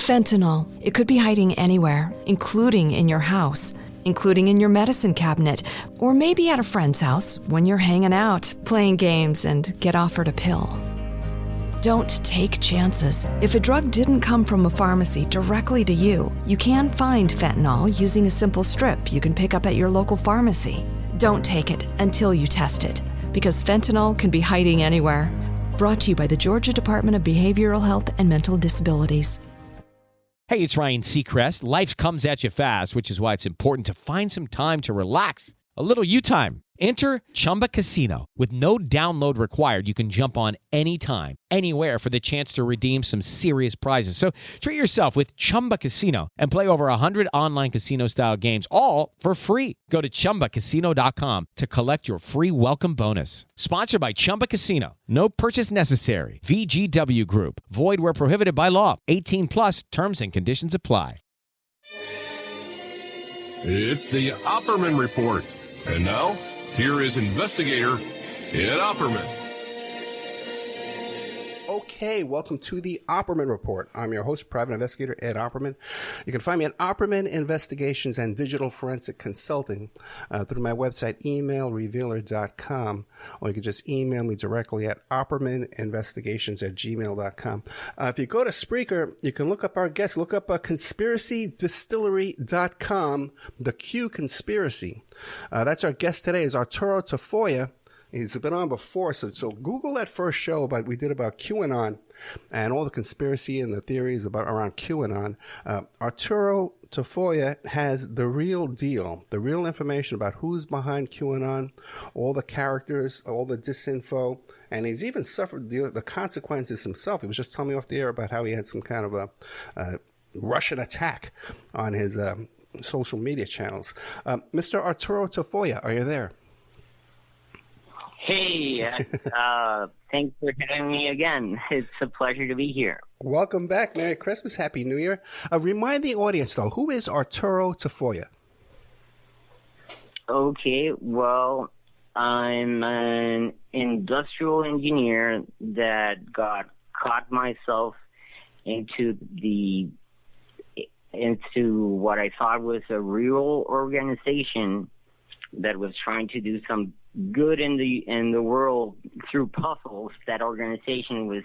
Fentanyl. It could be hiding anywhere, including in your house, including in your medicine cabinet, or maybe at a friend's house when you're hanging out, playing games, and get offered a pill. Don't take chances. If a drug didn't come from a pharmacy directly to you, you can find fentanyl using a simple strip you can pick up at your local pharmacy. Don't take it until you test it, because fentanyl can be hiding anywhere. Brought to you by the Georgia Department of Behavioral Health and Mental Disabilities. Hey, it's Ryan Seacrest. Life comes at you fast, which is why it's important to find some time to relax. A little you time. Enter Chumba Casino. With no download required, you can jump on anytime, anywhere for the chance to redeem some serious prizes. So treat yourself with Chumba Casino and play over 100 online casino-style games, all for free. Go to ChumbaCasino.com to collect your free welcome bonus. Sponsored by Chumba Casino. No purchase necessary. VGW Group. Void where prohibited by law. 18 plus. Terms and conditions apply. It's the Opperman Report. And now, here is investigator Ed Opperman. Okay, welcome to the Opperman Report. I'm your host, private investigator Ed Opperman. You can find me at Opperman Investigations and Digital Forensic Consulting through my website, emailrevealer.com, or you can just email me directly at oppermaninvestigations@gmail.com. If you go to Spreaker, you can look up our guests. Look up conspiracydistillery.com, the Q Conspiracy. That's our guest today is Arturo Tafoyovsky. He's been on before, so Google that first show we did about QAnon and all the conspiracy and the theories around QAnon. Arturo Tafoyovsky has the real deal, the real information about who's behind QAnon, all the characters, all the disinfo, and he's even suffered the consequences himself. He was just telling me off the air about how he had some kind of a Russian attack on his social media channels. Mr. Arturo Tafoyovsky, are you there? Hey, thanks for having me again. It's a pleasure to be here. Welcome back. Merry Christmas. Happy New Year. Remind the audience, though, who is Arturo Tafoyovsky? Okay, well, I'm an industrial engineer that got caught myself into what I thought was a real organization that was trying to do some good in the world through puzzles. That organization was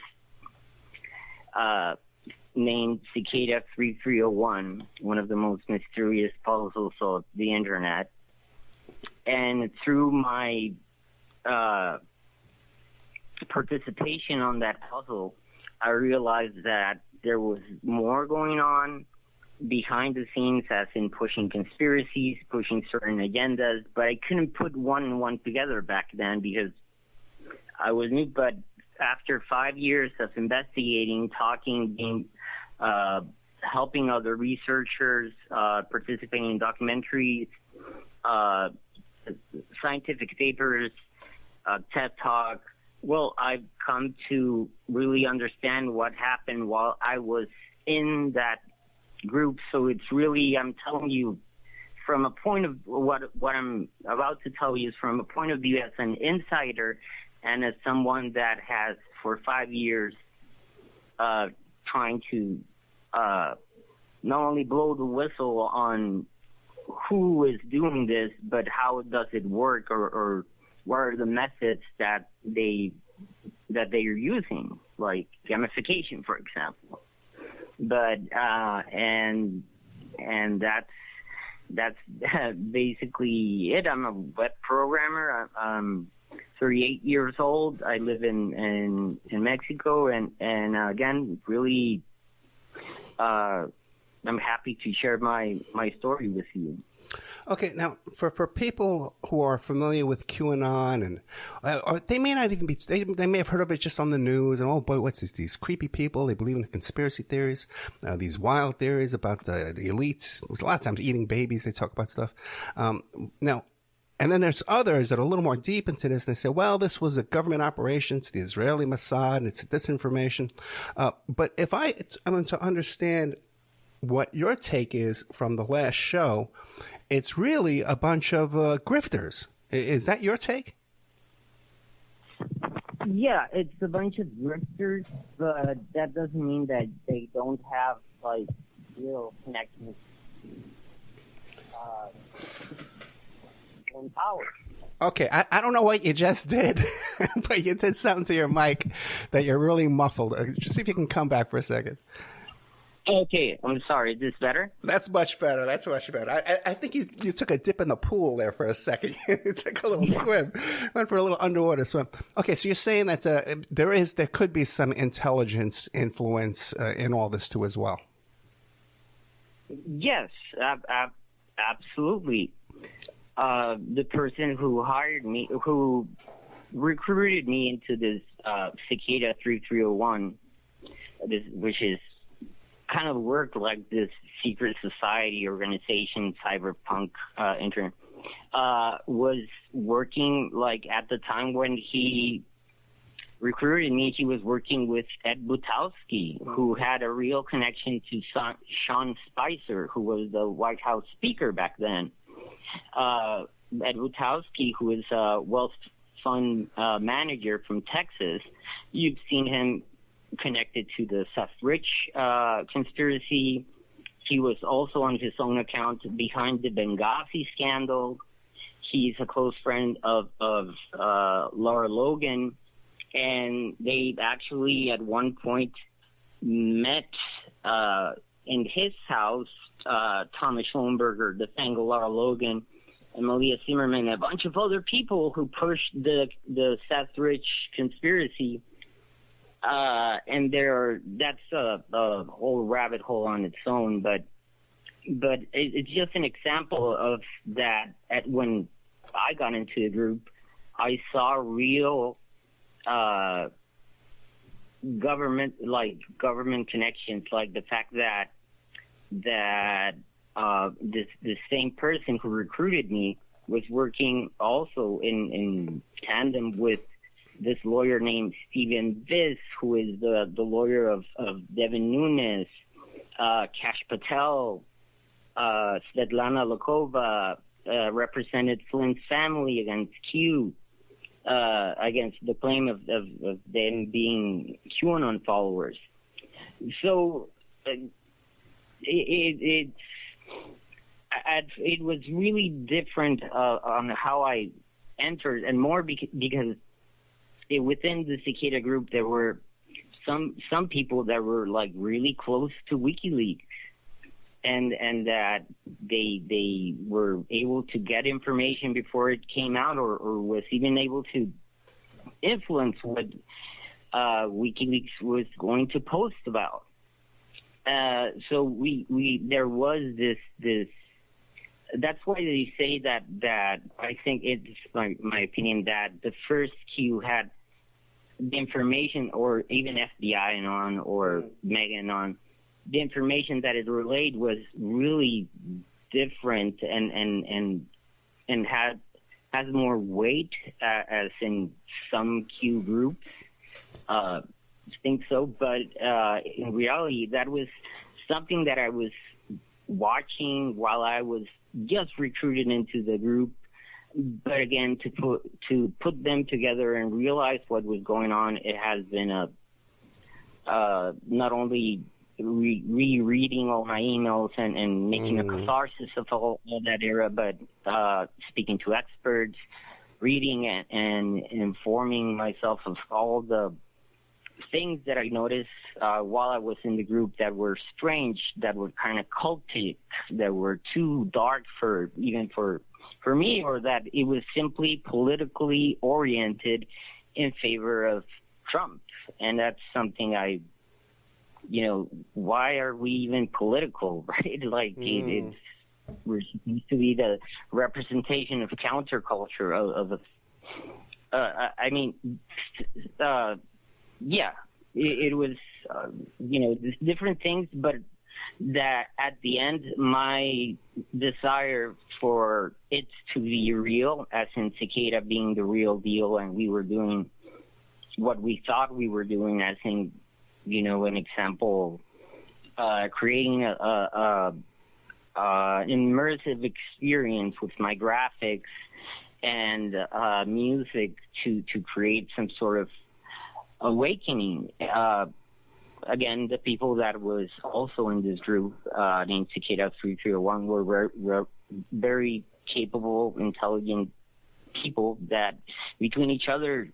named Cicada 3301, one of the most mysterious puzzles of the internet. And through my participation on that puzzle, I realized that there was more going on behind the scenes, as in pushing conspiracies, pushing certain agendas, but I couldn't put one and one together back then because I was new. But after 5 years of investigating, talking, helping other researchers, participating in documentaries, scientific papers, TED Talk, well, I've come to really understand what happened while I was in that group. So it's really, I'm telling you from a point of what I'm about to tell you is from a point of view as an insider and as someone that has for 5 years trying to not only blow the whistle on who is doing this, but how does it work, or what are the methods that they are using, like gamification, for example. But and that's basically it. I'm a web programmer. I'm 38 years old. I live in Mexico, and again, really, I'm happy to share my story with you. Okay, now for people who are familiar with QAnon, and they may not even be, they may have heard of it just on the news, and oh boy, what's this? These creepy people, they believe in conspiracy theories, these wild theories about the elites. A lot of times eating babies, they talk about stuff. Now, and then there's others that are a little more deep into this, and they say, well, this was a government operation, it's the Israeli Mossad, and it's disinformation. But if I'm to understand what your take is from the last show, it's really a bunch of grifters. Is that your take? Yeah, it's a bunch of grifters, but that doesn't mean that they don't have, like, real connections in power. Okay, I don't know what you just did, but you did something to your mic that you're really muffled. Just see if you can come back for a second. Okay, I'm sorry. Is this better? That's much better. I think you took a dip in the pool there for a second. You took a little swim, went for a little underwater swim. Okay, so you're saying that there could be some intelligence influence in all this too as well. Yes, absolutely. The person who hired me, who recruited me into this Cicada 3301, which is kind of worked like this secret society organization, cyberpunk intern, was working, like, at the time when he recruited me, he was working with Ed Opperman, who had a real connection to Sean Spicer, who was the White House speaker back then. Ed Opperman, who is a wealth fund manager from Texas, you've seen him connected to the Seth Rich conspiracy. He was also on his own account behind the Benghazi scandal. He's a close friend of Laura Logan, and they actually at one point met in his house, Thomas Schoenberger, the Fangel, Laura Logan, and Malia Zimmerman, a bunch of other people who pushed the Seth Rich conspiracy. And that's a whole rabbit hole on its own, but it's just an example of that. When I got into the group, I saw real government connections, like the fact that this same person who recruited me was working also in tandem with this lawyer named Stephen Viss, who is the lawyer of Devin Nunes, Kash Patel, Svetlana Lokova, represented Flynn's family against Q, against the claim of them being QAnon followers. So it was really different on how I entered, and more because within the Cicada group, there were some people that were, like, really close to WikiLeaks, and that they were able to get information before it came out, or was even able to influence what WikiLeaks was going to post about. So there was this. That's why they say that I think it's my opinion that the first Q had the information, or even FBI Anon or Mega Anon, the information that it relayed was really different and has more weight, as in some Q groups think so. But in reality, that was something that I was watching while I was just recruited into the group. But again, to put them together and realize what was going on, it has been not only rereading all my emails and making a catharsis of all that era, but speaking to experts, reading and informing myself of all the things that I noticed while I was in the group that were strange, that were kind of cultic, that were too dark for me, or that it was simply politically oriented in favor of Trump. And that's something why are we even political, right? Like, we're supposed to be the representation of counterculture it was, different things, but that at the end, my desire for it to be real, as in Cicada being the real deal, and we were doing what we thought we were doing, as in, an example, creating an immersive experience with my graphics and music to create some sort of awakening. Again, the people that was also in this group named Cicada 3301 were very capable, intelligent people that between each other,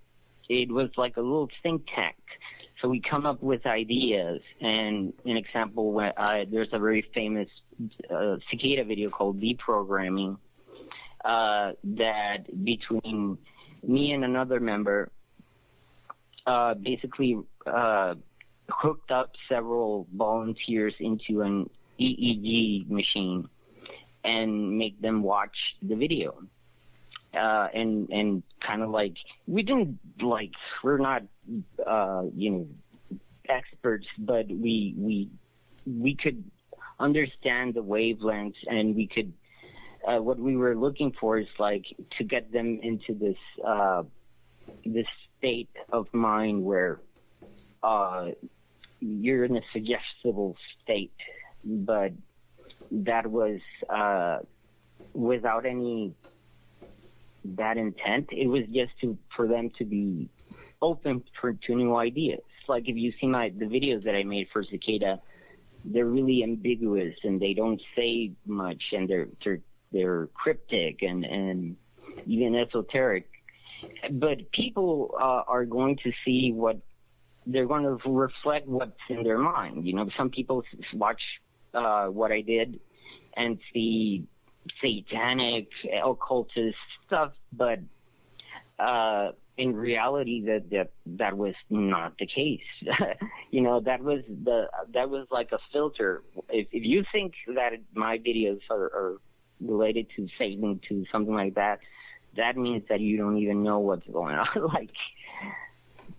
it was like a little think tank. So we come up with ideas. And an example, there's a very famous Cicada video called Deprogramming that between me and another member basically hooked up several volunteers into an EEG machine and make them watch the video. And kind of like, we're not, experts, but we could understand the wavelengths, and we could, what we were looking for is like to get them into this state of mind where, you're in a suggestible state, but that was, without any bad intent. It was just for them to be open to new ideas. Like if you see the videos that I made for Cicada, they're really ambiguous and they don't say much, and they're cryptic and even esoteric. But people are going to see they're going to reflect what's in their mind. Some people watch what I did and see satanic, occultist stuff, but in reality, that was not the case. That was like a filter. If you think that my videos are related to Satan, to something like that, that means that you don't even know what's going on. Like,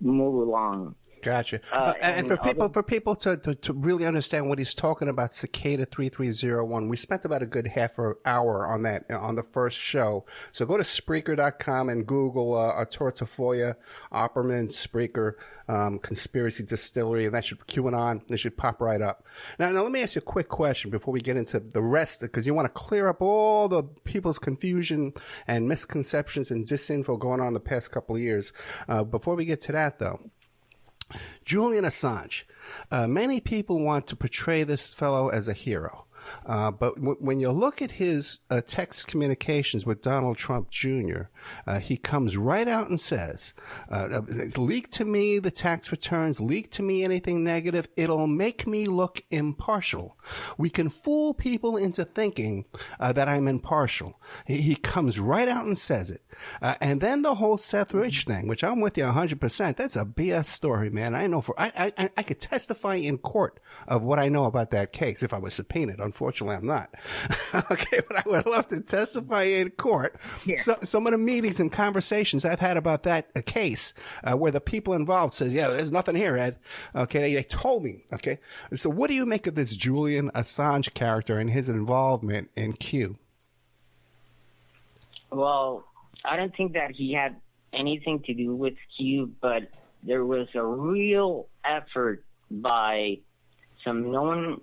move along. Gotcha. And for people to really understand what he's talking about, Cicada 3301, we spent about a good half an hour on that on the first show. So go to Spreaker.com and Google Arturo Tafoyovsky, Opperman, Spreaker, Conspiracy Distillery, and that should QAnon. It should pop right up. Now let me ask you a quick question before we get into the rest, because you want to clear up all the people's confusion and misconceptions and disinfo going on the past couple of years. Before we get to that, though, Julian Assange. Many people want to portray this fellow as a hero. But when you look at his text communications with Donald Trump Jr., he comes right out and says, leak to me the tax returns, leak to me anything negative. It'll make me look impartial. We can fool people into thinking that I'm impartial. He comes right out and says it. And then the whole Seth Rich thing, which I'm with you 100%, that's a BS story, man. I know I could testify in court of what I know about that case if I was subpoenaed. Unfortunately, I'm not. Okay, but I would love to testify in court. Yeah. So, some of the meetings and conversations I've had about that case where the people involved says, yeah, there's nothing here, Ed. Okay, they told me. Okay, so what do you make of this Julian Assange character and his involvement in Q? Well, I don't think that he had anything to do with Q, but there was a real effort by some known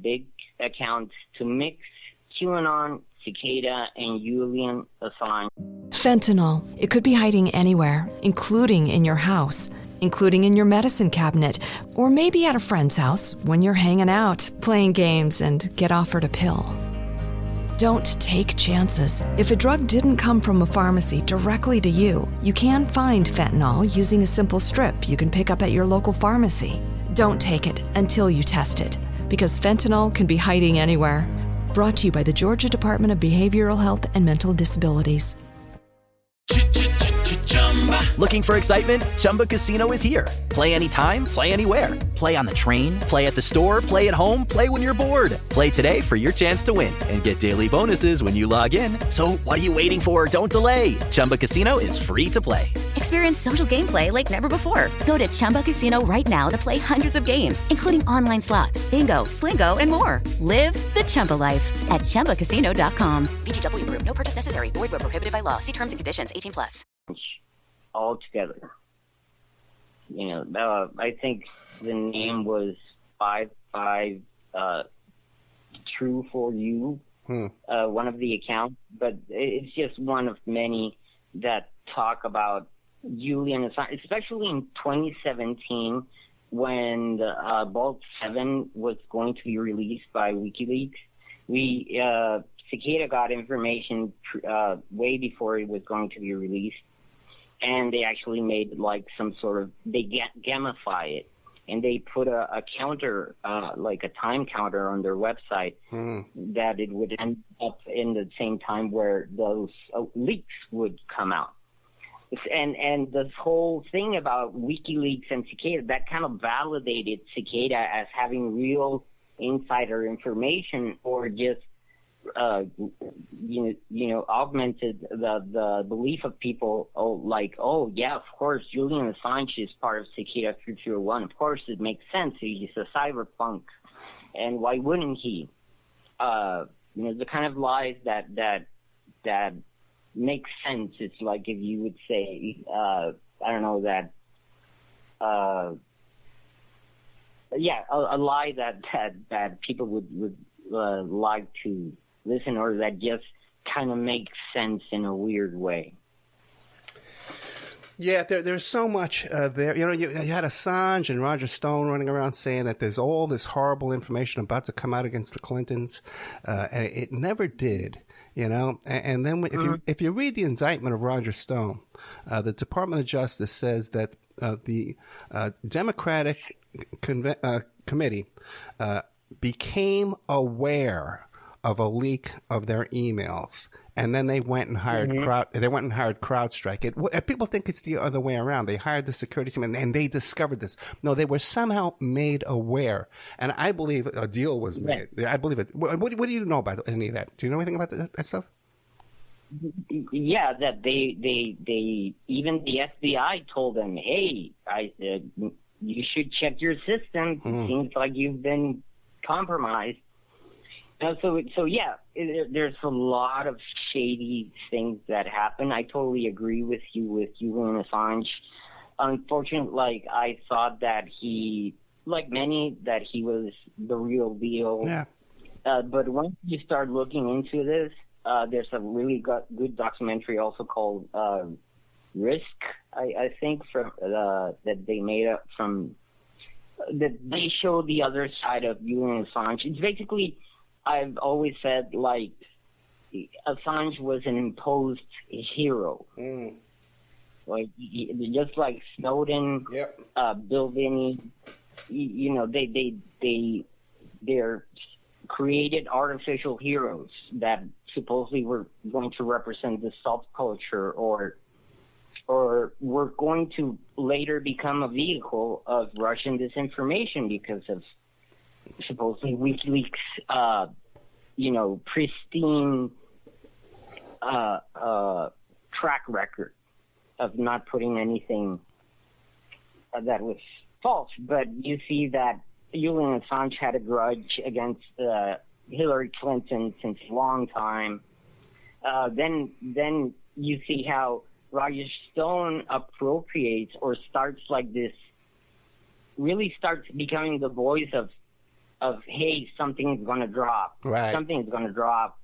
big accounts to mix QAnon, Cicada, and Julian Assange. Fentanyl. It could be hiding anywhere, including in your house, including in your medicine cabinet, or maybe at a friend's house when you're hanging out, playing games, and get offered a pill. Don't take chances. If a drug didn't come from a pharmacy directly to you, you can find fentanyl using a simple strip you can pick up at your local pharmacy. Don't take it until you test it, because fentanyl can be hiding anywhere. Brought to you by the Georgia Department of Behavioral Health and Mental Disabilities. Looking for excitement? Chumba Casino is here. Play anytime, play anywhere. Play on the train, play at the store, play at home, play when you're bored. Play today for your chance to win and get daily bonuses when you log in. So what are you waiting for? Don't delay. Chumba Casino is free to play. Experience social gameplay like never before. Go to Chumba Casino right now to play hundreds of games, including online slots, bingo, Slingo, and more. Live the Chumba life at ChumbaCasino.com. VGW Group. No purchase necessary. Void where prohibited by law. See terms and conditions. 18+. All together. I think the name was 55 True for You, one of the accounts, but it's just one of many that talk about Julian Assange, especially in 2017 when Vault 7 was going to be released by WikiLeaks. Cicada got information way before it was going to be released, and they actually made like some sort of, they gamify it, and they put a counter, like a time counter on their website that it would end up in the same time where those leaks would come out. And this whole thing about WikiLeaks and Cicada, that kind of validated Cicada as having real insider information, or just augmented the belief of people. Oh yeah, of course Julian Assange is part of Cicada 301. Of course it makes sense. He's a cyberpunk, and why wouldn't he? The kind of lies that makes sense. It's like if you would say, a lie that people would like to listen, or that just kind of makes sense in a weird way. Yeah, there's so much there. You had Assange and Roger Stone running around saying that there's all this horrible information about to come out against the Clintons, and it never did. And then if you read the indictment of Roger Stone, the Department of Justice says that the Democratic committee became aware of a leak of their emails, and then they went and hired CrowdStrike. People think it's the other way around. They hired the security team and they discovered this. No, they were somehow made aware, and I believe a deal was made. I believe it. What do you know about any of that? Do you know anything about that stuff? Yeah, that they even the FBI told them, hey, you should check your system. It seems like you've been compromised. So yeah, there's a lot of shady things that happen. I totally agree with you with Julian Assange. Unfortunately, I thought that he, like many, that he was the real deal. Yeah. But once you start looking into this, there's a really good documentary also called Risk, I think, that they made up from, that they show the other side of Julian Assange. It's basically, I've always said, like, Assange was an imposed hero. Like, just like Snowden, Bill Binney, they're created artificial heroes that supposedly were going to represent the subculture, or were going to later become a vehicle of Russian disinformation because of supposedly WikiLeaks, pristine track record of not putting anything that was false. But you see that Julian Assange had a grudge against Hillary Clinton since a long time. Then you see how Roger Stone appropriates or starts becoming the voice of hey, something's going to drop. Right. Something's going to drop.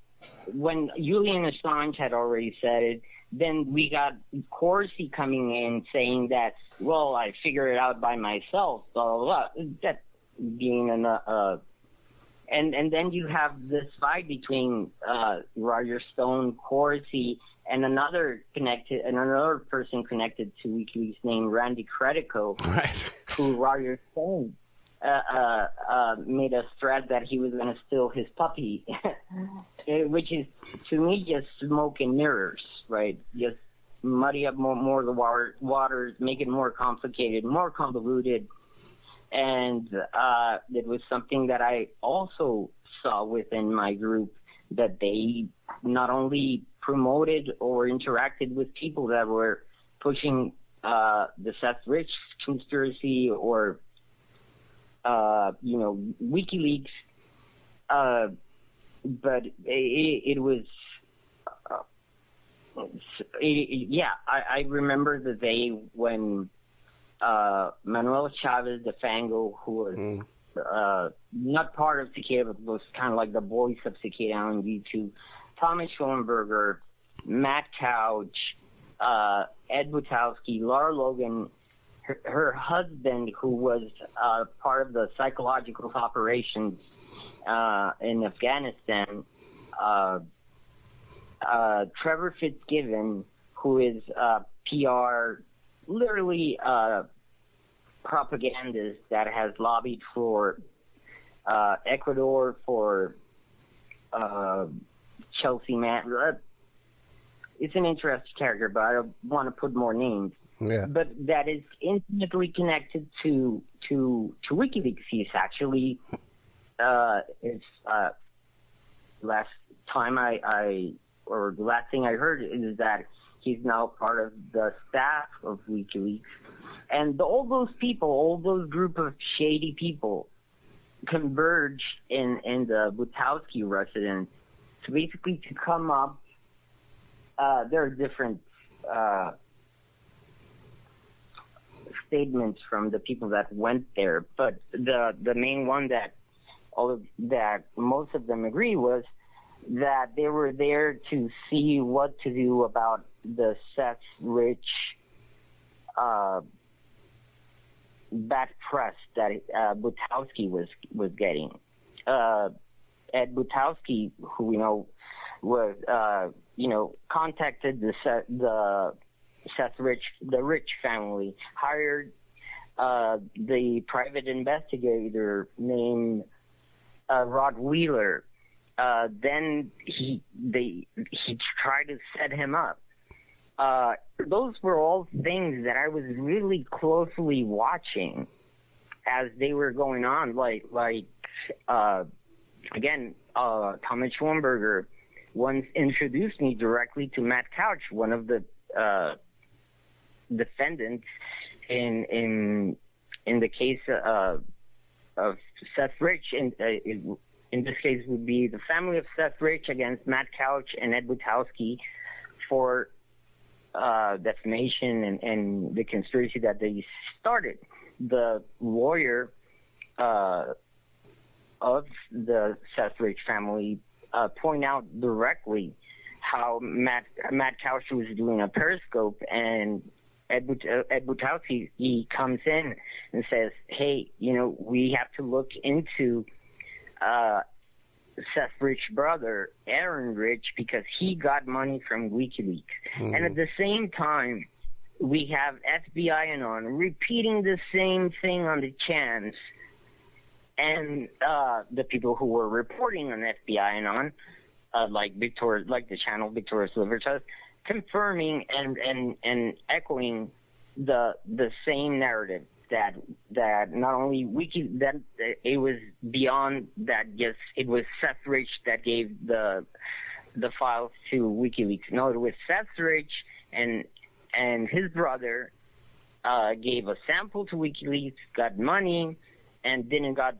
When Julian Assange had already said it, then we got Corsi coming in saying that, well, I figured it out by myself, blah, blah, blah. That being and then you have this fight between Roger Stone, Corsi, and another person connected to WikiLeaks named Randy Credico, who Roger Stone made a threat that he was going to steal his puppy, which is, to me, just smoke and mirrors, right? Just muddy up more the waters, make it more complicated, more convoluted. And it was something that I also saw within my group, that they not only promoted or interacted with people that were pushing the Seth Rich conspiracy or WikiLeaks, but it was, I remember the day when Manuel Chavez de Fango, who was not part of Cicada, but was kind of like the voice of Cicada on YouTube, Thomas Schoenberger, Matt Couch, Ed Butowsky, Laura Logan, her husband, who was part of the psychological operations in Afghanistan, Trevor Fitzgibbon, who is PR, literally propagandist that has lobbied for Ecuador, for Chelsea Mann. It's an interesting character, but I don't want to put more names. Yeah. But that is intimately connected to WikiLeaks. He's actually last thing I heard is that he's now part of the staff of WikiLeaks. And all those people, all those group of shady people converged in the Butowsky residence to basically to come up. There are different statements from the people that went there, but the main one that most of them agree was that they were there to see what to do about the Seth Rich bad press that Butowsky was getting. Ed Butowsky, who we know was contacted the Rich family, hired the private investigator named Rod Wheeler. Then he tried to set him up. Those were all things that I was really closely watching as they were going on. Again, Thomas Schoenberger once introduced me directly to Matt Couch, one of the defendants in the case of Seth Rich. In this case, would be the family of Seth Rich against Matt Couch and Ed Butowsky for defamation and the conspiracy that they started. The lawyer of the Seth Rich family point out directly how Matt Couch was doing a Periscope, and Ed Butowsky, he comes in and says, hey, we have to look into Seth Rich's brother, Aaron Rich, because he got money from WikiLeaks. Mm-hmm. And at the same time, we have FBI Anon repeating the same thing on the chance, and the people who were reporting on FBI Anon, like the channel Victoria's Libertas, confirming and echoing the same narrative that not only that it was beyond that. Yes, it was Seth Rich that gave the files to WikiLeaks. No, it was Seth Rich and his brother gave a sample to WikiLeaks, got money, and didn't got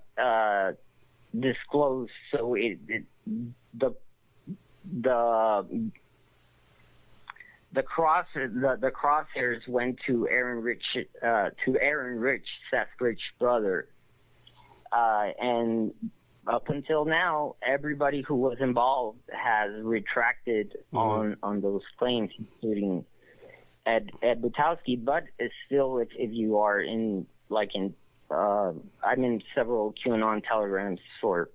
disclosed. So the crosshairs went to Aaron Rich, Seth Rich's brother, and up until now, everybody who was involved has retracted on those claims, including Ed Butowsky. But it's still, if you are I'm in several QAnon telegrams to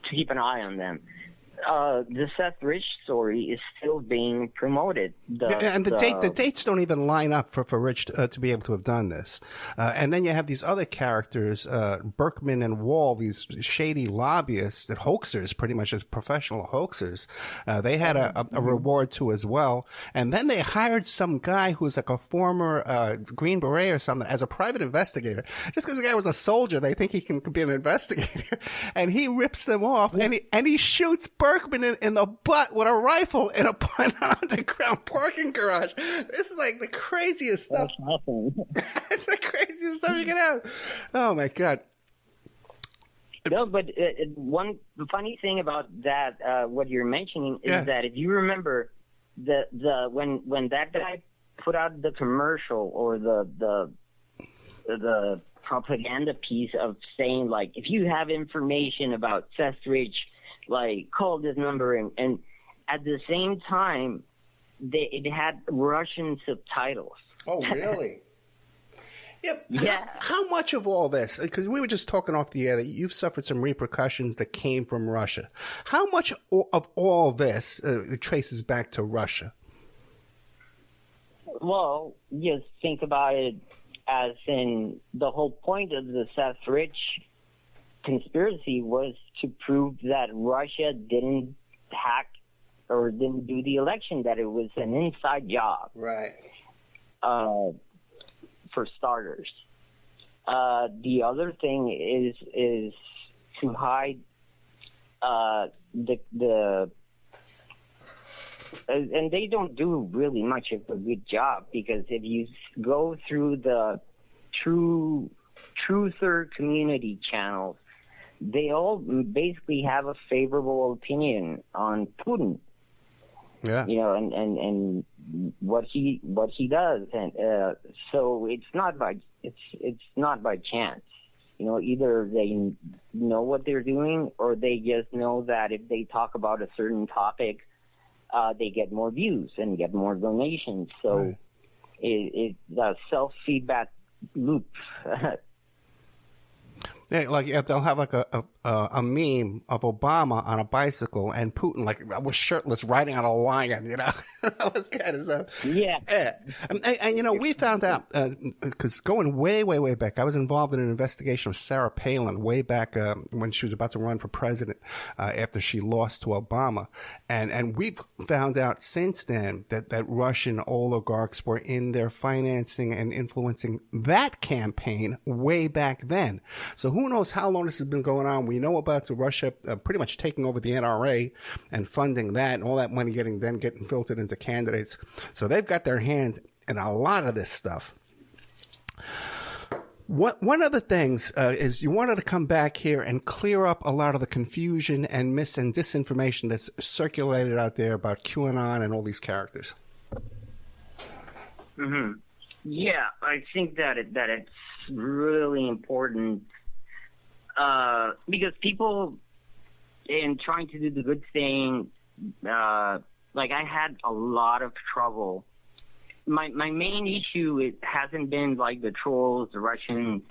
keep an eye on them. The Seth Rich story is still being promoted. The dates don't even line up for Rich to be able to have done this. And then you have these other characters, Berkman and Wall, these shady lobbyists, that hoaxers, pretty much as professional hoaxers. They had a reward too as well. And then they hired some guy who's like a former Green Beret or something as a private investigator. Just because the guy was a soldier, they think he can be an investigator. And he rips them off, and he shoots Berkman in the butt with a rifle in an underground parking garage. This is like the craziest stuff. It's the craziest stuff you can have. Oh my God. No, but the funny thing about that, what you're mentioning, is that if you remember when that guy put out the commercial or the propaganda piece of saying, like, if you have information about Seth Rich, like, call this number, and at the same time, it had Russian subtitles. Oh, really? Yep. Yeah. How much of all this, because we were just talking off the air that you've suffered some repercussions that came from Russia. How much of all this traces back to Russia? Well, just think about it as in the whole point of the Seth Rich conspiracy was to prove that Russia didn't hack or didn't do the election, that it was an inside job. Right. For starters. The other thing is to hide the and they don't do really much of a good job, because if you go through the truther community channels, they all basically have a favorable opinion on Putin. Yeah. You know, and what he does, and so it's not by chance. You know, either they know what they're doing, or they just know that if they talk about a certain topic, they get more views and get more donations. So right. It's a self-feedback loop. Yeah, like they'll have like a meme of Obama on a bicycle and Putin like was shirtless riding on a lion, you know. That was kind of stuff. Yeah. And you know, we found out because going way back, I was involved in an investigation of Sarah Palin way back when she was about to run for president after she lost to Obama, and we've found out since then that Russian oligarchs were in there financing and influencing that campaign way back then. So who knows how long this has been going on? We know about Russia pretty much taking over the NRA and funding that, and all that money getting filtered into candidates. So they've got their hand in a lot of this stuff. One of the things is you wanted to come back here and clear up a lot of the confusion and disinformation that's circulated out there about QAnon and all these characters. Mm-hmm. Yeah, I think that it's really important. Because people, in trying to do the good thing, like I had a lot of trouble. My main issue, it hasn't been like the trolls, the Russians.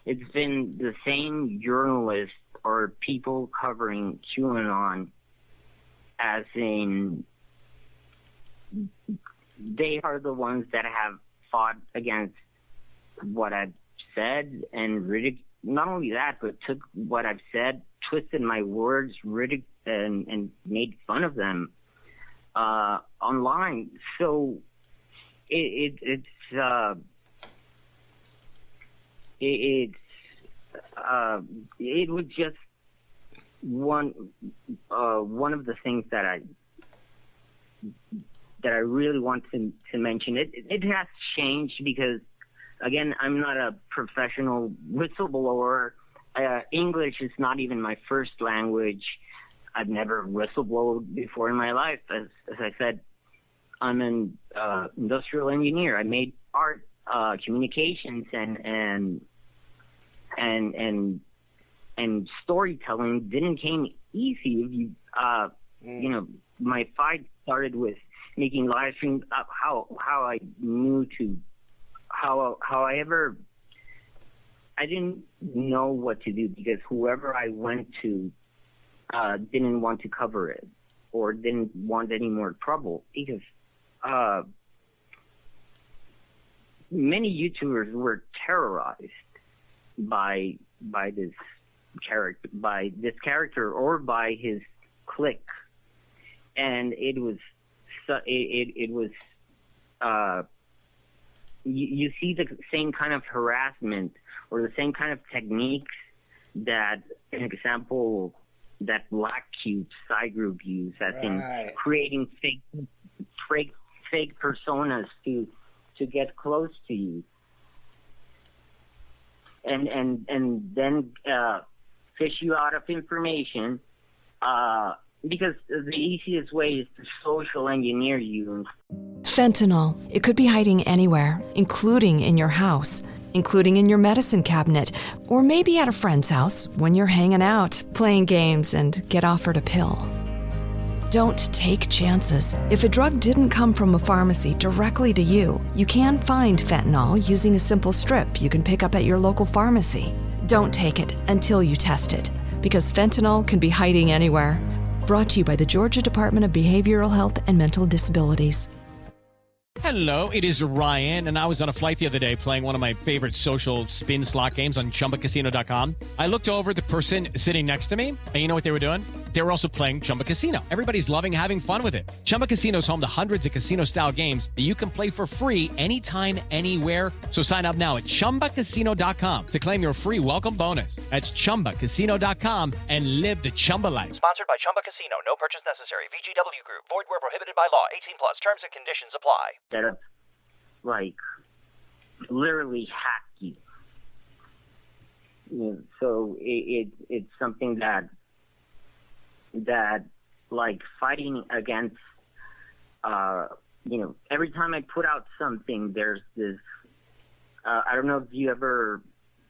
It's been the same journalists or people covering QAnon, as in they are the ones that have fought against what I've said and ridiculed. Not only that, but took what I've said, twisted my words, and made fun of them online. So it was just one of the things that I really want to mention. It has changed because, again, I'm not a professional whistleblower. English is not even my first language. I've never whistleblowed before in my life. As I said, I'm an industrial engineer. I made art, communications, and storytelling didn't come easy. If you you know, my fight started with making live streams. How I knew to. How I didn't know what to do, because whoever I went to didn't want to cover it or didn't want any more trouble, because many YouTubers were terrorized by this character or by his clique, and it was you see the same kind of harassment or the same kind of techniques that, an example, that Black Cube side group use, as in creating fake personas to get close to you, and then fish you out of information, because the easiest way is to social engineer you. Fentanyl. It could be hiding anywhere, including in your house, including in your medicine cabinet, or maybe at a friend's house when you're hanging out, playing games, and get offered a pill. Don't take chances. If a drug didn't come from a pharmacy directly to you, you can find fentanyl using a simple strip you can pick up at your local pharmacy. Don't take it until you test it, because fentanyl can be hiding anywhere. Brought to you by the Georgia Department of Behavioral Health and Mental Disabilities. Hello, it is Ryan, and I was on a flight the other day playing one of my favorite social spin slot games on ChumbaCasino.com. I looked over at the person sitting next to me, and you know what they were doing? They were also playing Chumba Casino. Everybody's loving having fun with it. Chumba Casino is home to hundreds of casino-style games that you can play for free anytime, anywhere. So sign up now at ChumbaCasino.com to claim your free welcome bonus. That's ChumbaCasino.com and live the Chumba life. Sponsored by Chumba Casino. No purchase necessary. VGW Group. Void where prohibited by law. 18 plus. Terms and conditions apply. That have, like, literally hack you. So it's something that like fighting against, every time I put out something, there's this, I don't know if you ever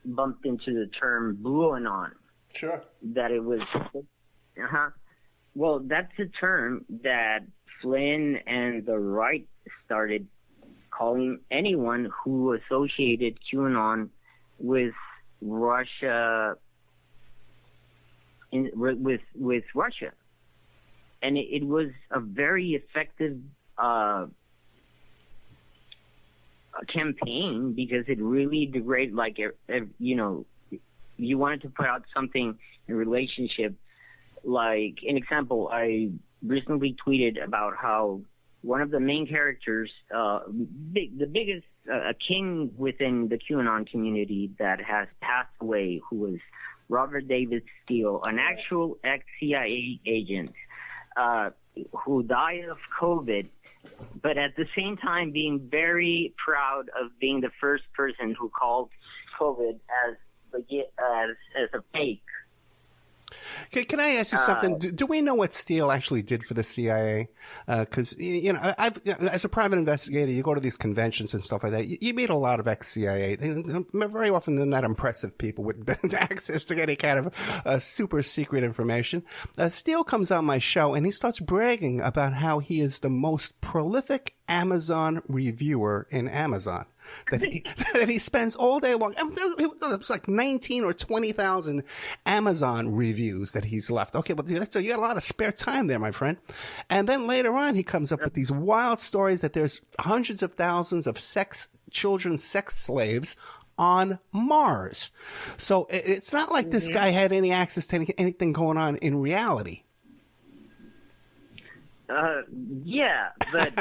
bumped into the term Qanon. Sure. That it was, Well, that's a term that Flynn and the right started calling anyone who associated QAnon with Russia, with Russia, and it was a very effective campaign because it really degraded. Like, you wanted to put out something in relationship. Like an example, I recently tweeted about how one of the main characters, the biggest king within the QAnon community that has passed away, who was Robert David Steele, an actual ex-CIA agent who died of COVID, but at the same time being very proud of being the first person who called COVID as a fake. Can I ask you something? Do we know what Steele actually did for the CIA? Because, I've, as a private investigator, you go to these conventions and stuff like that. You meet a lot of ex-CIA. Very often they're not impressive people with access to any kind of super secret information. Steele comes on my show and he starts bragging about how he is the most prolific Amazon reviewer in Amazon. That he spends all day long. It's like 19 or 20,000 Amazon reviews that he's left. Okay, well, you got a lot of spare time there, my friend. And then later on, he comes up with these wild stories that there's hundreds of thousands of children sex slaves on Mars. So it's not like this guy had any access to anything going on in reality. Yeah, but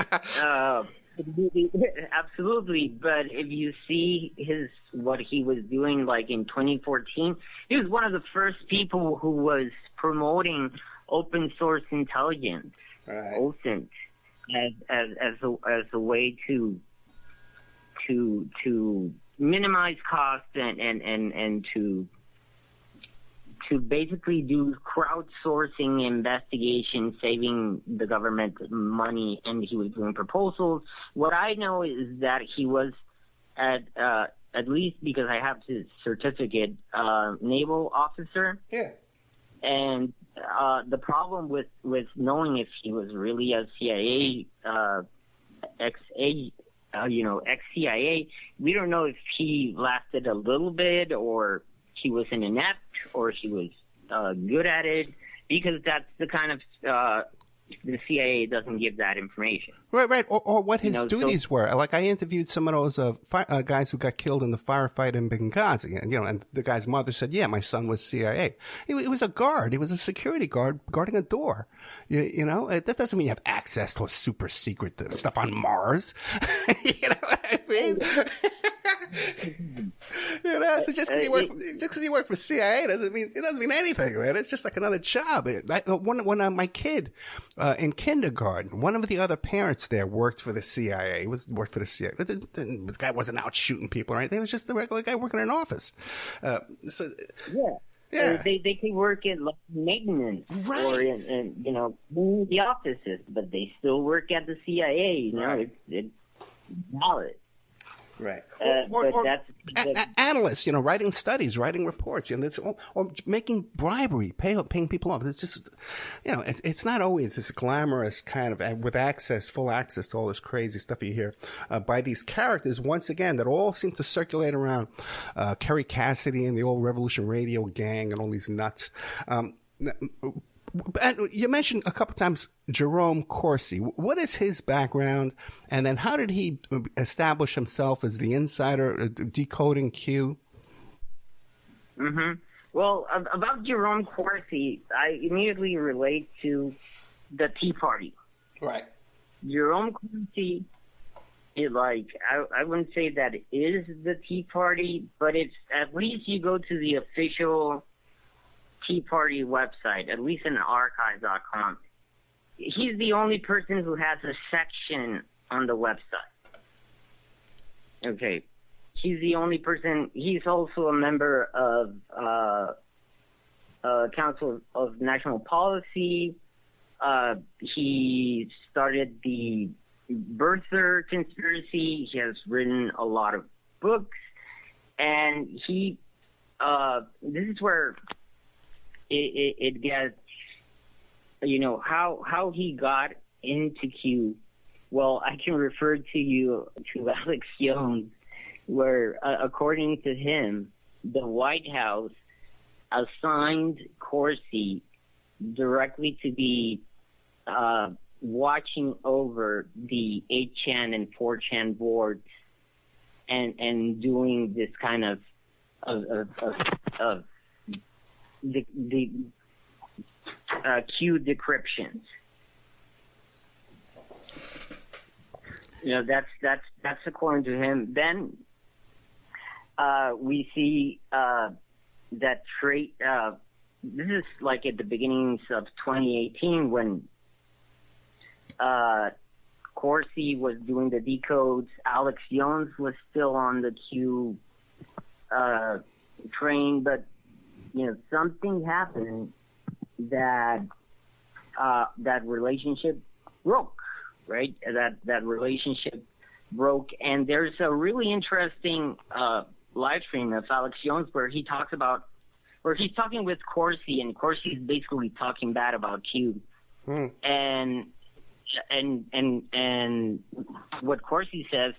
absolutely. But if you see what he was doing, like in 2014, he was one of the first people who was promoting open source intelligence, right. OSINT, as a way to minimize costs and to basically do crowdsourcing investigation, saving the government money, and he was doing proposals. What I know is that he was at least because I have his certificate, naval officer. Yeah. And the problem with knowing if he was really a CIA ex-CIA, we don't know if he lasted a little bit or he was inept or he was good at it, because that's the kind of the CIA doesn't give that information. Right. Or what his duties were. Like, I interviewed some of those guys who got killed in the firefight in Benghazi, and the guy's mother said, "Yeah, my son was CIA." He was a guard. He was a security guard guarding a door. That doesn't mean you have access to a super secret stuff on Mars. You know what I mean? So just because you work for CIA doesn't mean anything, man. It's just like another job. When my kid in kindergarten, one of the other parents there worked for the CIA. Worked for the CIA. The guy wasn't out shooting people or anything. It was just the regular guy working in an office. Yeah. They can work in maintenance, right, or in the offices, but they still work at the CIA. Right. It's valid. Right. But analysts, writing studies, writing reports, or making bribery, paying people off. It's just, it's not always this glamorous kind of with full access to all this crazy stuff you hear by these characters. Once again, that all seem to circulate around Kerry Cassidy and the old Revolution Radio gang and all these nuts. You mentioned a couple times Jerome Corsi. What is his background? And then how did he establish himself as the insider decoding Q? Mm-hmm. Well, about Jerome Corsi, I immediately relate to the Tea Party. Right. Jerome Corsi is I wouldn't say that it is the Tea Party, but it's at least you go to the official Tea Party website, at least in archive.com. He's the only person who has a section on the website. Okay. He's the only person. He's also a member of Council of National Policy. He started the birther conspiracy. He has written a lot of books. And this is where it gets, how he got into Q. Well, I can refer to you to Alex Jones, where according to him, the White House assigned Corsi directly to be watching over the 8chan and 4chan boards and doing this kind of the Q decryptions. That's according to him. Then we see that trait. This is like at the beginnings of 2018 when Corsi was doing the decodes. Alex Jones was still on the Q train, but something happened that relationship broke, right? That relationship broke, and there's a really interesting live stream of Alex Jones where he's talking with Corsi, and Corsi's basically talking bad about Q, and what Corsi says,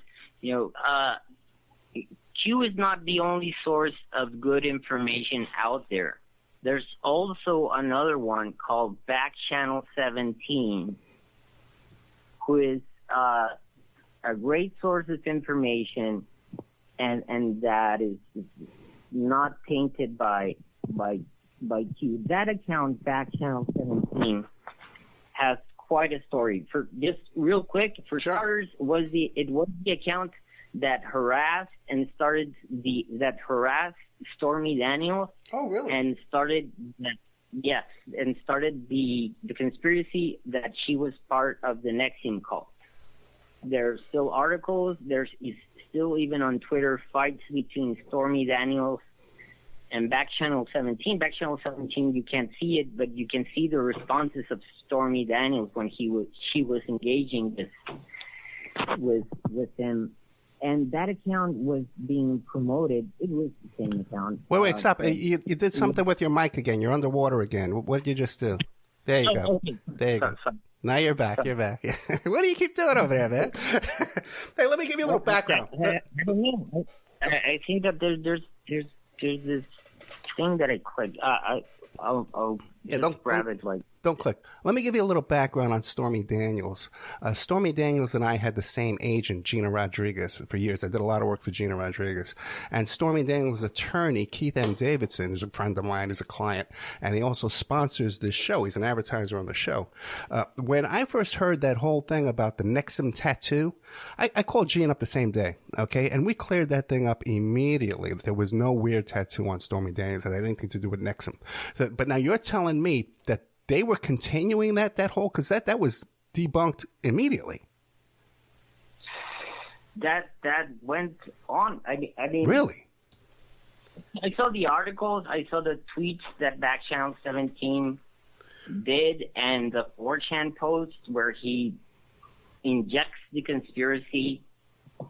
Q is not the only source of good information out there. There's also another one called Back Channel 17, who is a great source of information, and that is not tainted by Q. That account, Back Channel 17, has quite a story. For just real quick, for starters, it was the account that harassed Stormy Daniels. Oh, really? And started the conspiracy that she was part of the Nexium cult. There's still articles. There's still, even on Twitter, fights between Stormy Daniels and Back Channel 17. Back Channel 17, you can't see it, but you can see the responses of Stormy Daniels when she was engaging with him. And that account was being promoted. It was the same account. Wait, stop. You did something with your mic again. You're underwater again. What did you just do? There you go. Okay. There you go. Now you're back. You're back. What do you keep doing over there, man? Hey, let me give you a little background. I don't know. I think that there's this thing that I clicked. I'll grab it. Don't click. Let me give you a little background on Stormy Daniels. Stormy Daniels and I had the same agent, Gina Rodriguez, for years. I did a lot of work for Gina Rodriguez. And Stormy Daniels' attorney, Keith M. Davidson, is a friend of mine, is a client, and he also sponsors this show. He's an advertiser on the show. When I first heard that whole thing about the Nexium tattoo, I called Gina up the same day, okay? And we cleared that thing up immediately. There was no weird tattoo on Stormy Daniels that had anything to do with Nexium. But now you're telling me that they were continuing that whole, because that was debunked immediately. That went on. I mean, really? I saw the articles. I saw the tweets that Back Channel 17 did, and the 4chan post where he injects the conspiracy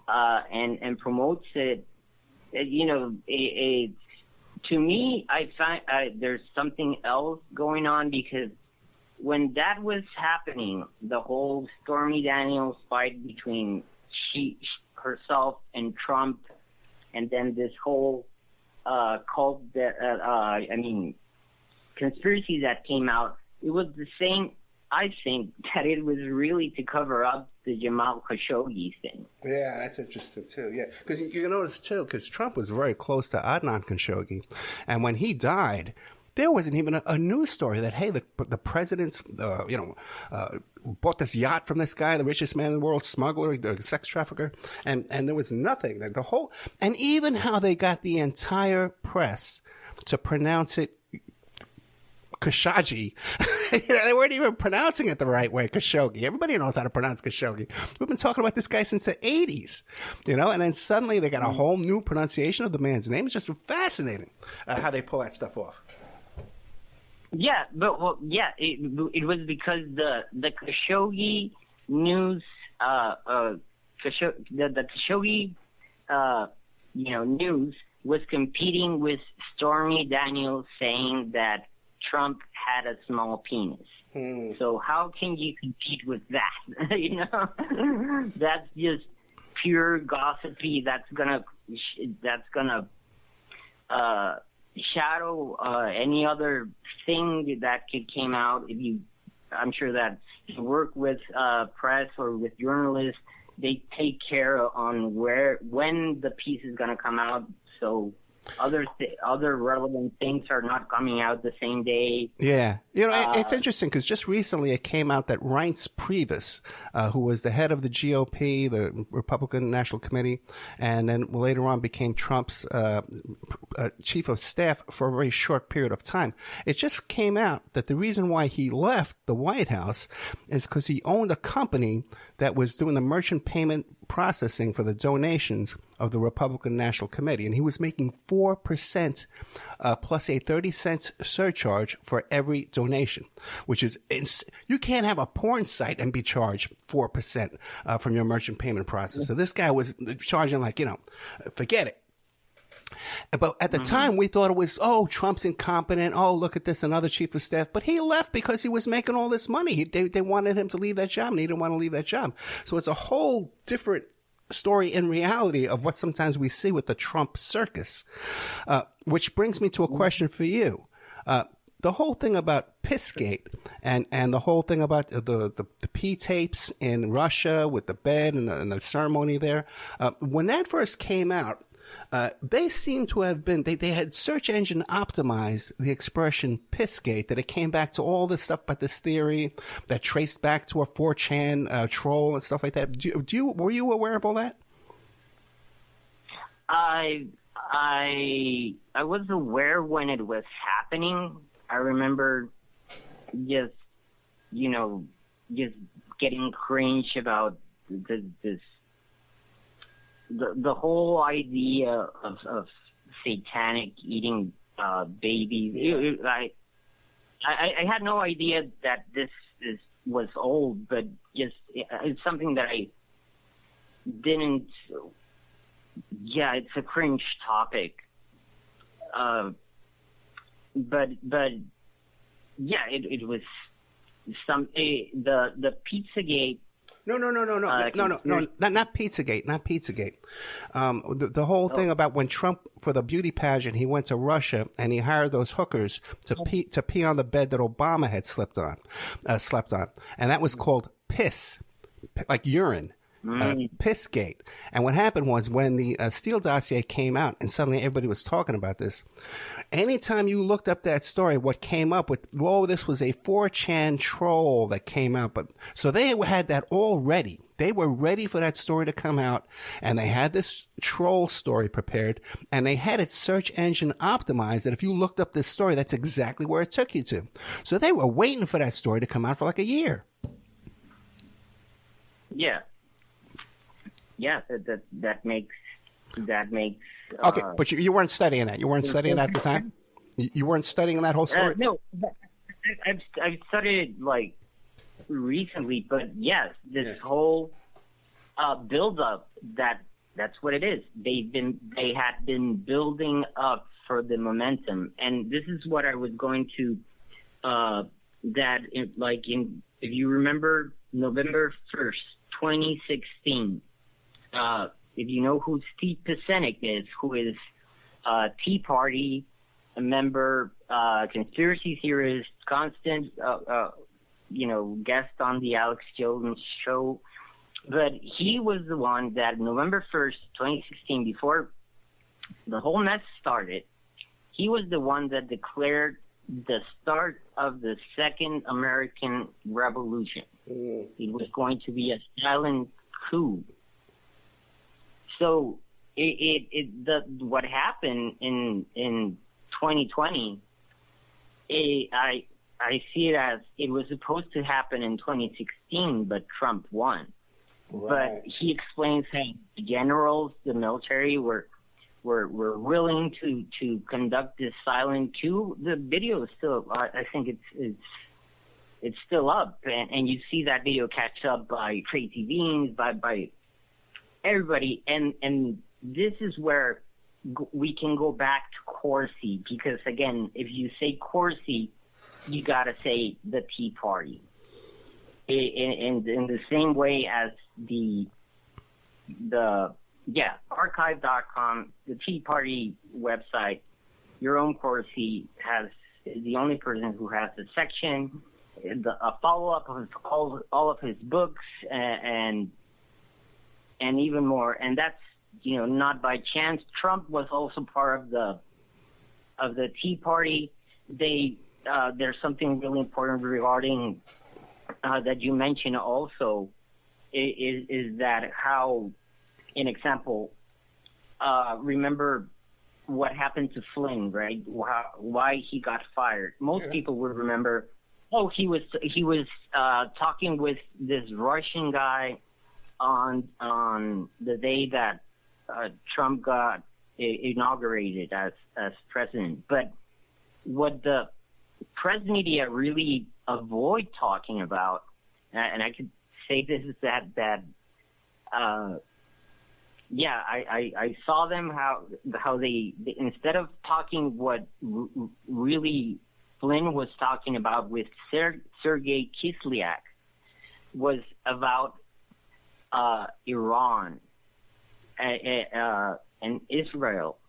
and promotes it. To me, I find there's something else going on, because when that was happening, the whole Stormy Daniels fight between herself and Trump, and then this whole conspiracy that came out, it was the same. I think that it was really to cover up the Jamal Khashoggi thing. Yeah, that's interesting too. Yeah, because you notice too, because Trump was very close to Adnan Khashoggi, and when he died, there wasn't even a news story that, hey, the president's bought this yacht from this guy, the richest man in the world, smuggler, the sex trafficker, and there was nothing. The whole, and even how they got the entire press to pronounce it Khashoggi. They weren't even pronouncing it the right way, Khashoggi. Everybody knows how to pronounce Khashoggi. We've been talking about this guy since the 80s, and then suddenly they got a whole new pronunciation of the man's name. It's just fascinating how they pull that stuff off. Yeah, it was because the Khashoggi news, the Khashoggi, news was competing with Stormy Daniels saying that Trump had a small penis. So how can you compete with that? That's just pure gossipy. That's gonna shadow any other thing that came out. I'm sure that you work with press or with journalists, they take care on when the piece is gonna come out. So other relevant things are not coming out the same day. Yeah. It's interesting because just recently it came out that Reince Priebus, who was the head of the GOP, the Republican National Committee, and then later on became Trump's chief of staff for a very short period of time. It just came out that the reason why he left the White House is because he owned a company that was doing the merchant payment processing for the donations of the Republican National Committee, and he was making 4% plus a 30-cent surcharge for every donation, which is you can't have a porn site and be charged 4% from your merchant payment process. So this guy was charging forget it. But at the time, we thought it was, Trump's incompetent. Oh, look at this, another chief of staff. But he left because he was making all this money. They wanted him to leave that job, and he didn't want to leave that job. So it's a whole different story in reality of what sometimes we see with the Trump circus, which brings me to a question for you. The whole thing about Pissgate and the whole thing about the P tapes in Russia with the bed and the ceremony there, when that first came out, they seem to have been, they had search engine optimized the expression Pissgate, that it came back to all this stuff about this theory that traced back to a 4chan troll and stuff like that. Were you aware of all that? I was aware when it was happening. I remember just getting cringe about the whole idea of satanic eating babies. Yeah. I had no idea that this was old, but it's something that I didn't. Yeah, it's a cringe topic. But yeah, it was the Pizzagate. No, not Pizzagate, not Pizzagate. The whole thing about when Trump, for the beauty pageant, he went to Russia and he hired those hookers to pee on the bed that Obama had slept on, and that was called piss, like urine. Pissgate. And what happened was when the Steele dossier came out and suddenly everybody was talking about this, anytime you looked up that story, what came up with, this was a 4chan troll that came out. But so they had that all ready. They were ready for that story to come out, and they had this troll story prepared, and they had it search engine optimized that if you looked up this story, that's exactly where it took you to. So they were waiting for that story to come out for like a year. Yeah. Yeah, that makes. Okay, but you weren't studying that. You weren't studying that at the time. You weren't studying that whole story. No, I've studied it like recently, but yes, this whole build-up that's what it is. They had been building up for the momentum, and this is what I was going to if you remember November 1st, 2016. If you know who Steve Pisenik is, who is Tea Party, a member, conspiracy theorist, constant, guest on the Alex Jones show. But he was the one that November 1st, 2016, before the whole mess started, he was the one that declared the start of the Second American Revolution. It was going to be a silent coup. So what happened in 2020, I see it as it was supposed to happen in 2016, but Trump won. Right. But he explains how the generals, the military, were willing to conduct this silent coup. The video is still, I think it's still up, and you see that video catch up by Tracy Beans, by everybody, and this is where we can go back to Corsi, because again, if you say Corsi, you gotta say the Tea Party. In the same way as the archive.com, the Tea Party website, your own Corsi is the only person who has a section, a follow-up of all of his books, and even more. And that's, not by chance. Trump was also part of the Tea Party. There's something really important regarding that you mentioned also is that how, an example, remember what happened to Flynn, right? Why he got fired. Most people would remember, he was talking with this Russian guy on the day that Trump got inaugurated as president. But what the press media really avoid talking about, and I could say this is that I saw them how they instead of talking what really Flynn was talking about with Sergei Kislyak was about Iran and Israel.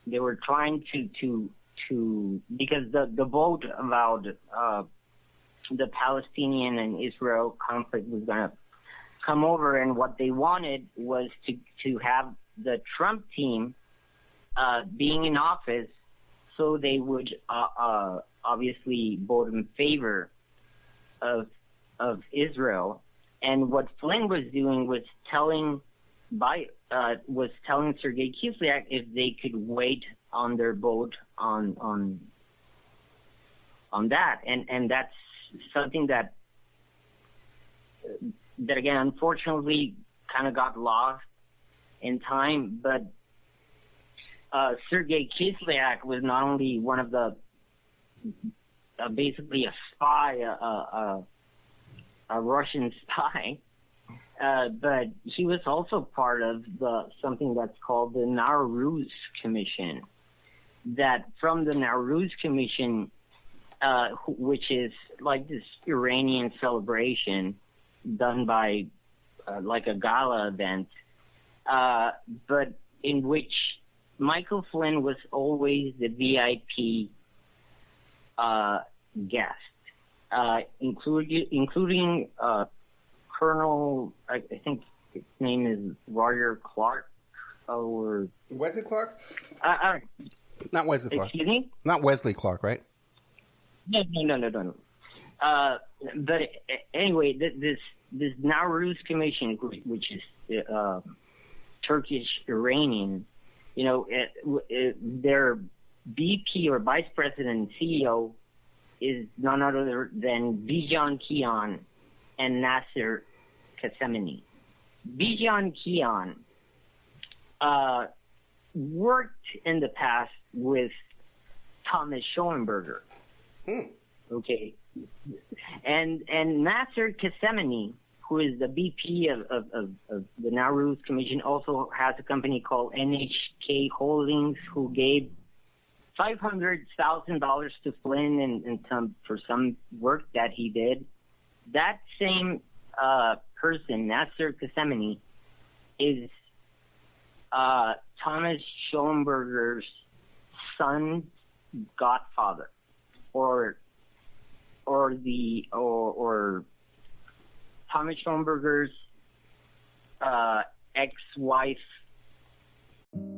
They were trying to because the vote about the Palestinian and Israel conflict was going to come over, and what they wanted was to have the Trump team being in office, so they would obviously vote in favor of Israel. And what Flynn was doing was telling Sergei Kislyak if they could wait on their vote on that, and that's something that again, unfortunately, kind of got lost in time. But Sergei Kislyak was not only one of the basically a spy, a Russian spy, but he was also part of something that's called the Nowruz Commission. That from the Nowruz Commission, which is like this Iranian celebration done by like a gala event, but in which Michael Flynn was always the VIP guest, including Colonel, I think his name is Roger Clark, or Wesley Clark? Not Wesley Clark. Excuse me? Not Wesley Clark, right? No. But anyway, this Nowruz Commission, which is Turkish Iranian, their VP or Vice President and CEO is none other than Bijan Qanon and Nasser Qasemi. Bijan Qanon worked in the past with Thomas Schoenberger. Okay. And Nasser Qasemi, who is the VP of the Nowruz Commission, also has a company called NHK Holdings, who gave $500,000 to Flynn and for some work that he did. That same person, Nasser Qasemi, is Thomas Schoenberger's son's godfather, or Thomas Schoenberger's ex-wife.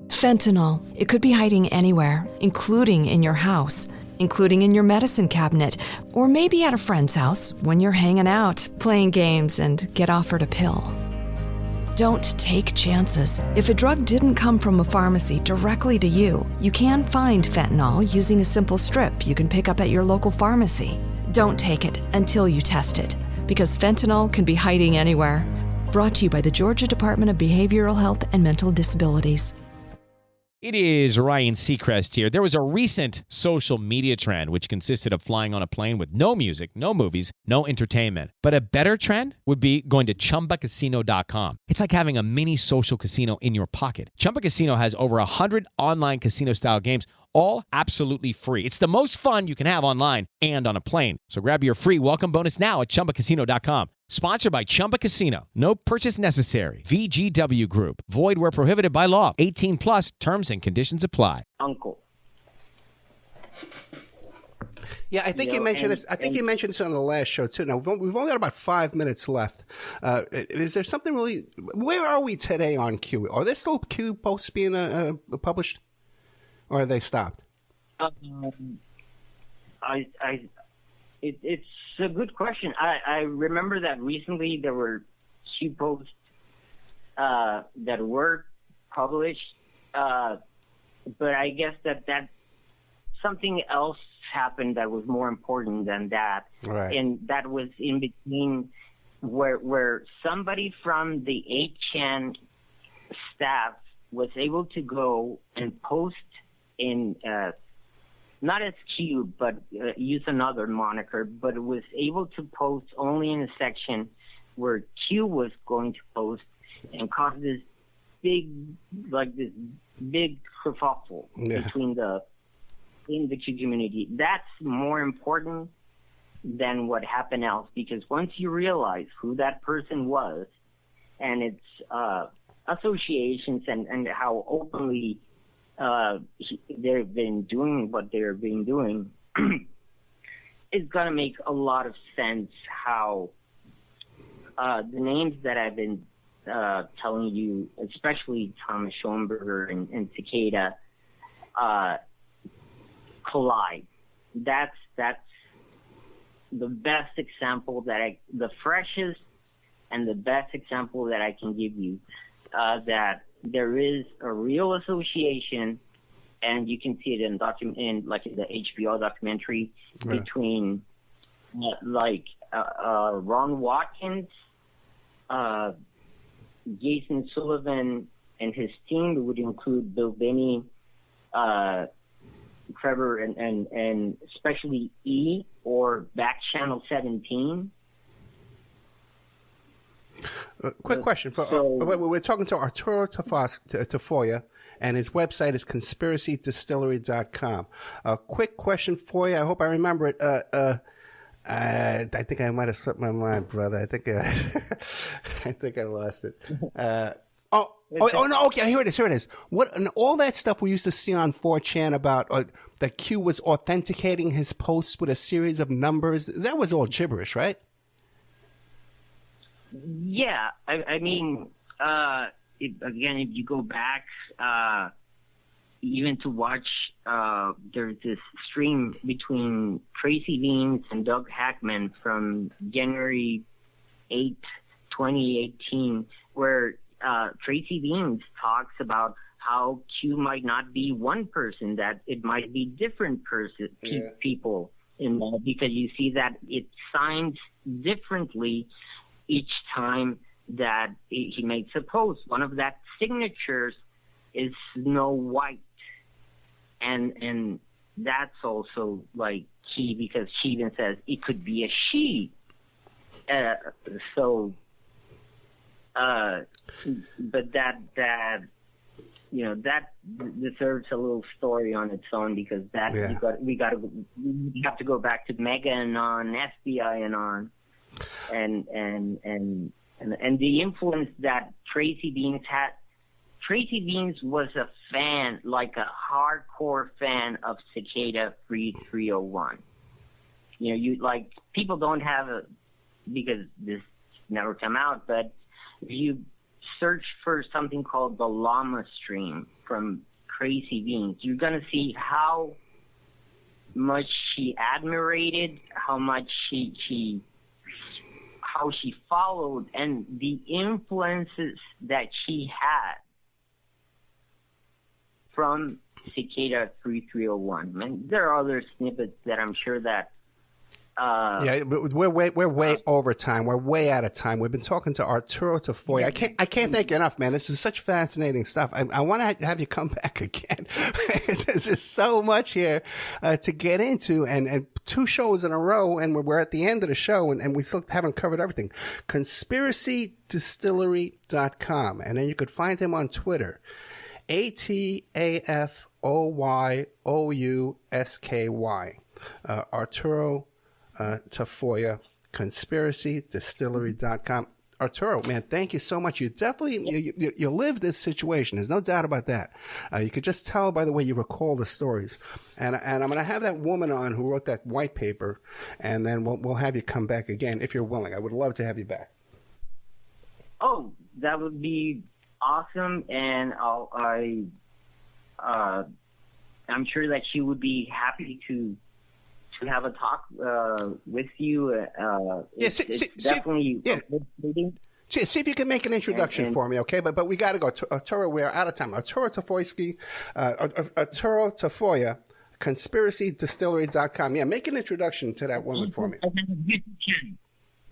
Fentanyl. It could be hiding anywhere, including in your house, including in your medicine cabinet, or maybe at a friend's house when you're hanging out, playing games, and get offered a pill. Don't take chances. If a drug didn't come from a pharmacy directly to you, you can find fentanyl using a simple strip you can pick up at your local pharmacy. Don't take it until you test it, because fentanyl can be hiding anywhere. Brought to you by the Georgia Department of Behavioral Health and Mental Disabilities. It is Ryan Seacrest here. There was a recent social media trend which consisted of flying on a plane with no music, no movies, no entertainment. But a better trend would be going to ChumbaCasino.com. It's like having a mini social casino in your pocket. Chumba Casino has over 100 online casino-style games, all absolutely free. It's the most fun you can have online and on a plane. So grab your free welcome bonus now at ChumbaCasino.com. Sponsored by Chumba Casino. No purchase necessary. VGW Group. Void where prohibited by law. 18 plus. Terms and conditions apply. Uncle. Yeah, I think you mentioned this. I think you mentioned this on the last show too. Now we've only got about 5 minutes left. Is there something really? Where are we today on Q? Are there still Q posts being published, or are they stopped? It's a good question. I remember that recently there were Q posts that were published, but I guess that something else happened that was more important than that, right. And that was in between where somebody from the 8chan staff was able to go and post in not as Q, but use another moniker, but it was able to post only in a section where Q was going to post, and cause this big kerfuffle in the Q community. That's more important than what happened else, because once you realize who that person was and its associations and how openly they've been doing what they've been doing, it's going to make a lot of sense how the names that I've been telling you, especially Thomas Schoenberger and Takeda, collide. That's the best example the freshest and the best example that I can give you, that there is a real association, and you can see it in the HBO documentary, right, between Ron Watkins, Jason Sullivan, and his team. It would include Bill Binney, Trevor, and especially E, or Back Channel 17. Quick question. We're talking to Arturo Tafoyovsky, and his website is conspiracydistillery.com. Quick question for you. I hope I remember it. I think I might have slipped my mind, brother. I think I lost it. Oh no! Okay, here it is. What and all that stuff we used to see on 4chan about that Q was authenticating his posts with a series of numbers. That was all gibberish, right? Yeah, I mean, again, if you go back, even to watch, there's this stream between Tracy Beans and Doug Hackman from January 8th, 2018, where Tracy Beans talks about how Q might not be one person, that it might be different people involved, because you see that it signs differently each time that he makes a post. One of that signatures is Snow White, and that's also key, because she even says it could be a she. So But that deserves a little story on its own, because we have to go back to Mega Anon, FBI Anon, and the influence that Tracy Beans had. Tracy Beans was a fan, like a hardcore fan of Cicada 3301. People don't have because this never come out, but if you search for something called the Llama Stream from Tracy Beans, you're going to see how much she admirated, how much how she followed, and the influences that she had from Cicada 3301. And there are other snippets that I'm sure that but we're way over time. We're way out of time. We've been talking to Arturo Tafoyovsky. I can't thank you enough, man. This is such fascinating stuff. I want to have you come back again. There's just so much here to get into, and 2 shows in a row, and we're at the end of the show, and we still haven't covered everything. ConspiracyDistillery.com, and then you could find him on Twitter. ATAFOYOUSKY. Arturo Tafoya, conspiracydistillery.com. Arturo, man, thank you so much. You definitely, you live this situation. There's no doubt about that. You could just tell by the way you recall the stories. And I'm going to have that woman on who wrote that white paper, and then we'll have you come back again if you're willing. I would love to have you back. Oh, that would be awesome. And I'm sure that she would be happy to have a talk with you. Definitely. See if you can make an introduction for me, okay? But we got to go. Arturo, we're out of time. Arturo Tafoyovsky, Arturo Tafoya, conspiracydistillery.com. Yeah, make an introduction to that woman for me.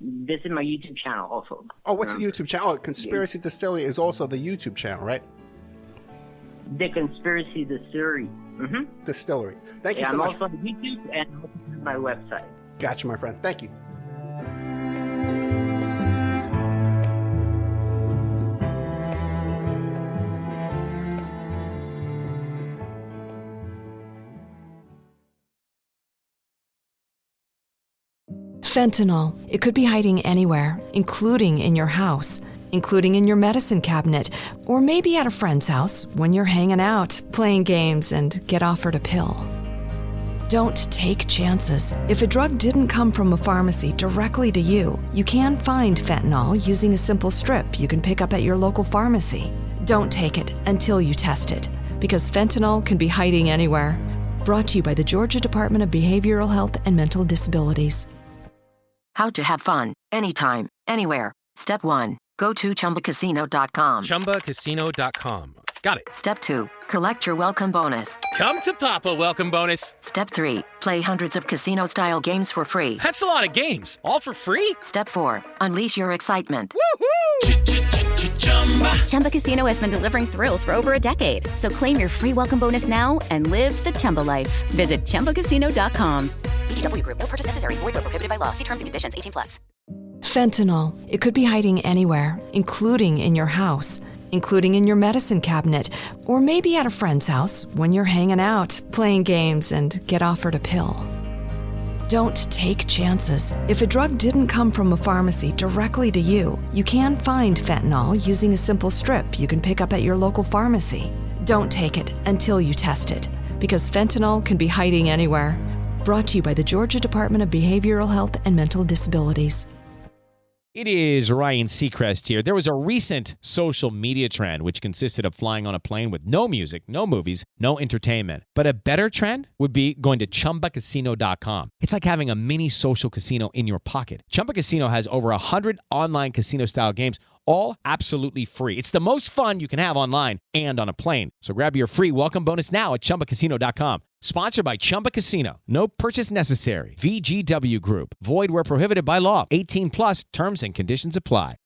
This is my YouTube channel also. Oh, what's the YouTube channel? Oh, Conspiracy Distillery is also the YouTube channel, right? The Conspiracy Distillery. Mm-hmm. Distillery. Thank you so much. I'm also on YouTube and my website. Gotcha, my friend. Thank you. Fentanyl. It could be hiding anywhere, including in your house, including in your medicine cabinet, or maybe at a friend's house when you're hanging out, playing games, and get offered a pill. Don't take chances. If a drug didn't come from a pharmacy directly to you, you can find fentanyl using a simple strip you can pick up at your local pharmacy. Don't take it until you test it, because fentanyl can be hiding anywhere. Brought to you by the Georgia Department of Behavioral Health and Mental Disabilities. How to have fun, anytime, anywhere. Step 1. Go to ChumbaCasino.com. ChumbaCasino.com. Got it. Step 2. Collect your welcome bonus. Come to Papa welcome bonus. Step 3. Play hundreds of casino-style games for free. That's a lot of games. All for free? Step 4. Unleash your excitement. Woohoo! Chumba Casino has been delivering thrills for over a decade. So claim your free welcome bonus now and live the Chumba life. Visit ChumbaCasino.com. VGW Group. No purchase necessary. Void where prohibited by law. See terms and conditions. 18+. Fentanyl. It could be hiding anywhere, including in your house, including in your medicine cabinet, or maybe at a friend's house when you're hanging out, playing games, and get offered a pill. Don't take chances. If a drug didn't come from a pharmacy directly to you, you can find fentanyl using a simple strip you can pick up at your local pharmacy. Don't take it until you test it, because fentanyl can be hiding anywhere. Brought to you by the Georgia Department of Behavioral Health and Mental Disabilities. It is Ryan Seacrest here. There was a recent social media trend which consisted of flying on a plane with no music, no movies, no entertainment. But a better trend would be going to ChumbaCasino.com. It's like having a mini social casino in your pocket. Chumba Casino has over 100 online casino-style games, all absolutely free. It's the most fun you can have online and on a plane. So grab your free welcome bonus now at ChumbaCasino.com. Sponsored by Chumba Casino. No purchase necessary. VGW Group. Void where prohibited by law. 18+. Terms and conditions apply.